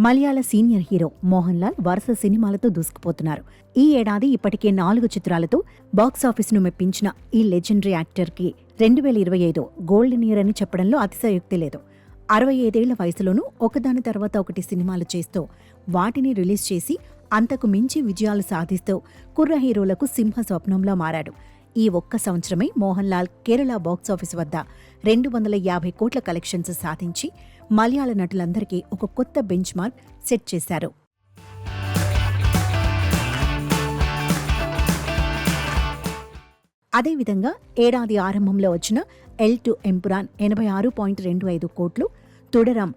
మలయాళ senior hero Mohan Lal వరుస సినిమాలతో దూసుకుపోతున్నారు. ఈ ఏడాది ఇప్పటికే 4 చిత్రాలతో బాక్సాఫీసును మెప్పించిన ఈ లెజెండరీ యాక్టర్కి 2025 గోల్డెన్ ఇయర్ అని చెప్పడంలో అతిశయోక్తి లేదు. 65 ఏళ్ల వయసులోనూ ఒకదాని తర్వాత ఒకటి సినిమాలు చేస్తూ వాటిని రిలీజ్ చేసి అంతకు మించి విజయాలు సాధిస్తూ కుర్ర హీరోలకు సింహ స్వప్నంలా మారాడు. ఈ ఒక్క సంవత్సరమే మోహన్ లాల్ కేరళ బాక్సాఫీసు వద్ద 250 కోట్ల కలెక్షన్స్ సాధించి మలయాళ నటులందరికీ ఒక కొత్త బెంచ్ మార్క్ సెట్ చేశారు. అదేవిధంగా ఏడాది ఆరంభంలో వచ్చిన ఎల్2 ఎంపురాన్ 86.25 కోట్లు, తుడరం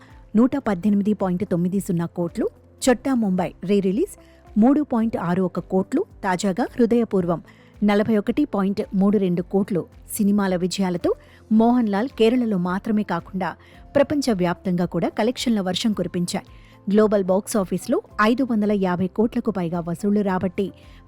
118.90 కోట్లు, చొట్టా ముంబై రీ రిలీజ్ 3.61 కోట్లు, తాజాగా హృదయపూర్వం 41.32 కోట్లు సినిమాల విజయాలతో మోహన్ లాల్ కేరళలో మాత్రమే కాకుండా ప్రపంచవ్యాప్తంగా కూడా కలెక్షన్ల వర్షం కురిపించాయి. గ్లోబల్ బాక్సాఫీసులో 550 కోట్లకు పైగా వసూళ్లు రాబట్టి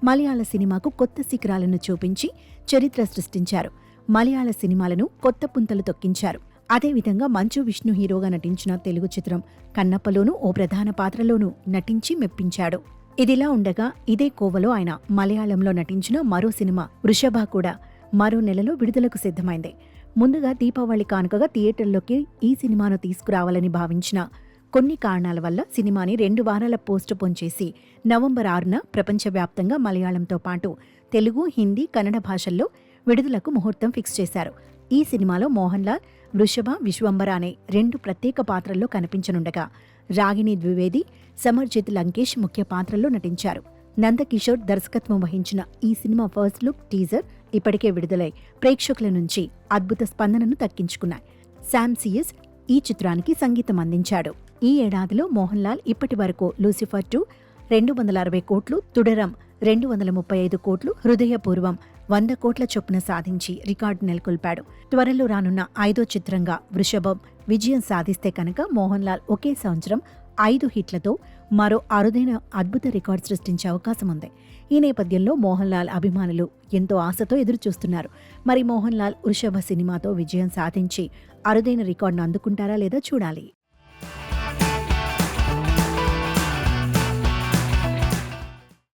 మలయాళ సినిమాకు కొత్త శిఖరాలను చూపించి చరిత్ర సృష్టించారు. మలయాళ సినిమాలను కొత్త పుంతలు తొక్కించారు. అదేవిధంగా మంచు విష్ణు హీరోగా నటించిన తెలుగు చిత్రం కన్నప్పలోనూ ఓ ప్రధాన పాత్రలోనూ నటించి మెప్పించాడు. ఇదిలా ఉండగా ఇదే కోవలో ఆయన మలయాళంలో నటించిన మరో సినిమా వృషభ కూడా మరో నెలలో విడుదలకు సిద్ధమైంది. ముందుగా దీపావళి కానుకగా థియేటర్లోకి ఈ సినిమాను తీసుకురావాలని భావించిన కొన్ని కారణాల వల్ల సినిమాని 2 వారాల పోస్ట్ పోన్ చేసి నవంబర్ 6న ప్రపంచవ్యాప్తంగా మలయాళంతో పాటు తెలుగు, హిందీ, కన్నడ భాషల్లో విడుదలకు ముహూర్తం ఫిక్స్ చేశారు. ఈ సినిమాలో మోహన్ లాల్ వృషభ, విశ్వంబర అనే 2 ప్రత్యేక పాత్రల్లో కనిపించనుండగా రాగిణి ద్వివేది, సమర్జిత్ లంకేష్ ముఖ్య పాత్రల్లో నటించారు. నందకిషోర్ దర్శకత్వం వహించిన ఈ సినిమా ఫస్ట్ లుక్ టీజర్ ఇప్పటికే విడుదలై ప్రేక్షకుల నుంచి అద్భుత స్పందనను దక్కించుకున్నాయి. శామ్ సియస్ ఈ చిత్రానికి సంగీతం అందించాడు. ఈ ఏడాదిలో మోహన్ లాల్ ఇప్పటి వరకు లూసిఫర్ 2 260 కోట్లు, తుడరం 235 కోట్లు, హృదయపూర్వం 100 కోట్ల చొప్పున సాధించి రికార్డు నెలకొల్పాడు. త్వరలో రానున్న 5వ చిత్రంగా వృషభం విజయం సాధిస్తే కనుక మోహన్ లాల్ ఒకే సంవత్సరం 5 హిట్లతో మరో అరుదైన అద్భుత రికార్డు సృష్టించే అవకాశం ఉంది. ఈ నేపథ్యంలో మోహన్ లాల్ అభిమానులు ఎంతో ఆశతో ఎదురుచూస్తున్నారు. మరి మోహన్ లాల్ వృషభ సినిమాతో విజయం సాధించి అరుదైన రికార్డును అందుకుంటారా లేదా చూడాలి.